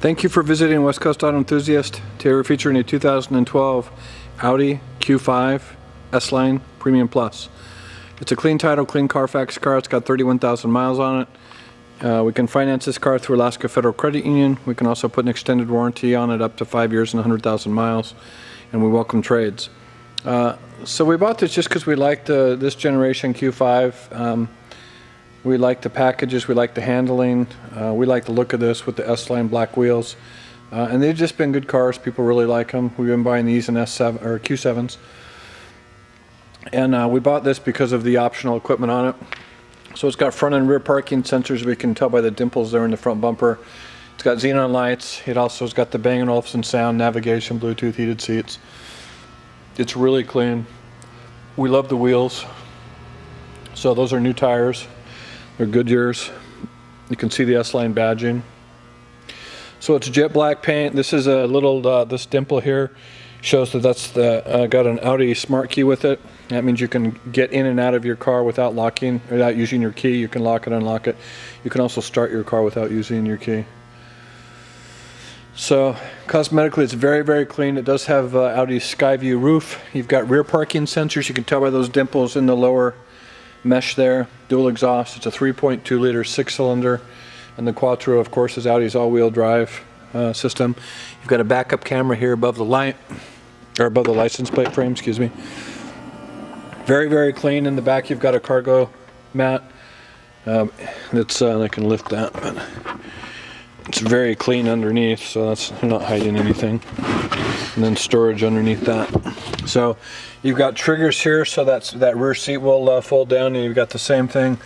Thank you for visiting West Coast Auto Enthusiast. Today we're featuring a 2012 Audi Q5 S-Line Premium Plus. It's a clean title, clean Carfax car. It's got 31,000 miles on it. We can finance this car through Alaska Federal Credit Union. We can also put an extended warranty on it up to 5 years and 100,000 miles. And we welcome trades. So we bought this just because we liked this generation Q5. We like the packages, we like the handling, we like the look of this with the S-Line black wheels. And they've just been good cars. People really like them. We've been buying these in S7 or Q7s. And we bought this because of the optional equipment on it. So it's got front and rear parking sensors. We can tell by the dimples there in the front bumper. It's got xenon lights. It also has got the Bang & Olufsen sound, navigation, Bluetooth, heated seats. It's really clean. We love the wheels. So those are new tires. They're Goodyears. You can see the S-Line badging. So it's jet black paint. This is a little, this dimple here shows that that's got an Audi smart key with it. That means you can get in and out of your car without locking, without using your key. You can lock it, unlock it. You can also start your car without using your key. So cosmetically it's very, very clean. It does have Audi's Skyview roof. You've got rear parking sensors. You can tell by those dimples in the lower mesh there. Dual exhaust. It's a 3.2 liter 6-cylinder, and the Quattro of course is Audi's all-wheel drive system. You've got a backup camera here above the light, or above the license plate frame, excuse me. Very, very clean. In the back you've got a cargo mat. That's I can lift that, but it's very clean underneath, so that's not hiding anything. And then storage underneath that. So you've got triggers here, so that rear seat will fold down, and you've got the same thing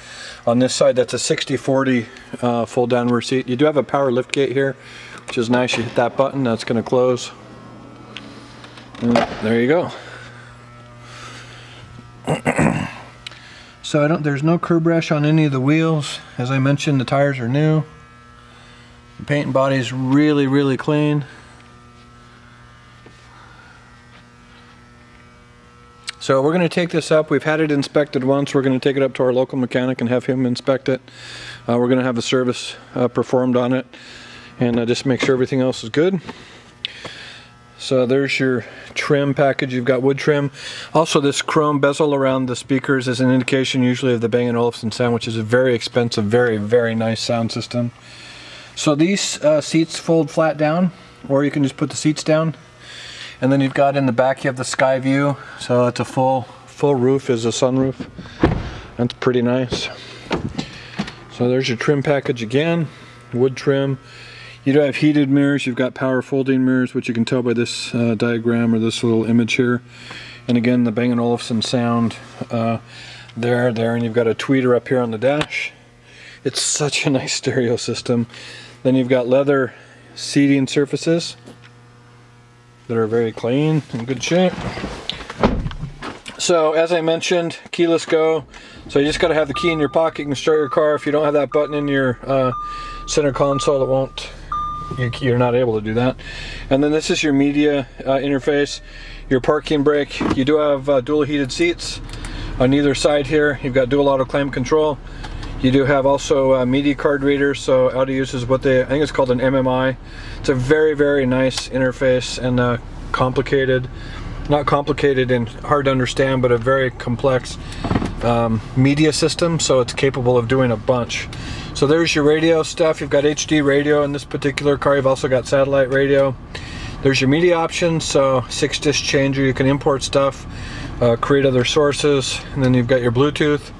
on this side. That's a 60/40 fold down rear seat. You do have a power lift gate here, which is nice. You hit that button, that's going to close. And there you go. So there's no curb rash on any of the wheels. As I mentioned, the tires are new. The paint and body is really, really clean. So we're going to take this up. We've had it inspected once. We're going to take it up to our local mechanic and have him inspect it. We're going to have a service performed on it, and just make sure everything else is good. So there's your trim package. You've got wood trim. Also, this chrome bezel around the speakers is an indication usually of the Bang & Olufsen sound, which is a very expensive, very, very nice sound system. So these seats fold flat down, or you can just put the seats down. And then you've got in the back, you have the sky view. So that's a full roof is a sunroof. That's pretty nice. So there's your trim package again, wood trim. You do have heated mirrors. You've got power folding mirrors, which you can tell by this diagram or this little image here. And again, the Bang & Olufsen sound there, and you've got a tweeter up here on the dash. It's such a nice stereo system. Then you've got leather seating surfaces that are very clean and good shape. So as I mentioned, keyless go. So you just got to have the key in your pocket. You can start your car. If you don't have that button in your center console, it won't. You're not able to do that. And then this is your media interface, your parking brake. You do have dual heated seats on either side here. You've got dual auto climate control. You do have also a media card reader, so Audi uses what I think it's called an MMI. It's a very, very nice interface, and complicated, not complicated and hard to understand, but a very complex media system, so it's capable of doing a bunch. So there's your radio stuff. You've got HD radio in this particular car. You've also got satellite radio. There's your media options, so 6-disc changer. You can import stuff, create other sources, and then you've got your Bluetooth.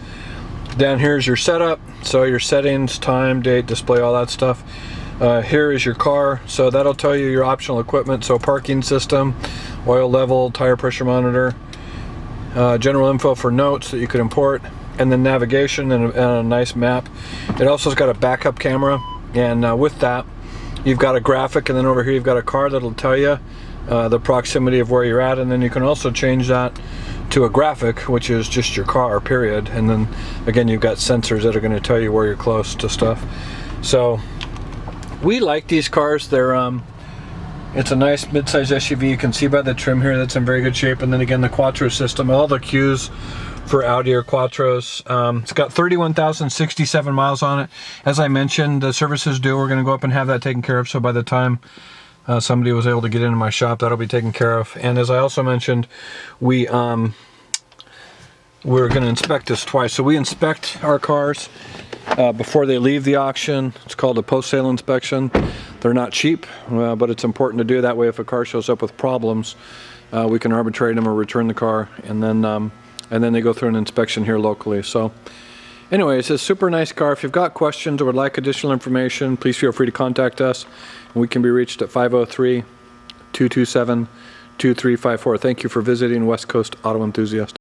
Down here is your setup, so your settings, time, date, display, all that stuff. Here is your car, so that'll tell you your optional equipment, so parking system, oil level, tire pressure monitor, general info for notes that you could import, and then navigation and a nice map. It also has got a backup camera, and with that you've got a graphic, and then over here you've got a car that'll tell you the proximity of where you're at, and then you can also change that to a graphic, which is just your car, period. And then again, you've got sensors that are going to tell you where you're close to stuff. So we like these cars. They're It's a nice mid-size SUV. You can see by the trim here that's in very good shape. And then again, the Quattro system. All the Qs for Audi are Quattros. It's got 31,067 miles on it. As I mentioned, the service is due. We're going to go up and have that taken care of. So by the time somebody was able to get into my shop, that'll be taken care of. And as I also mentioned, we're going to inspect this twice. So we inspect our cars before they leave the auction. It's called a post-sale inspection. They're not cheap, but it's important to do that way. If a car shows up with problems, we can arbitrate them or return the car, and then they go through an inspection here locally. So anyways, it's a super nice car. If you've got questions or would like additional information, please feel free to contact us. We can be reached at 503-227-2354. Thank you for visiting West Coast Auto Enthusiast.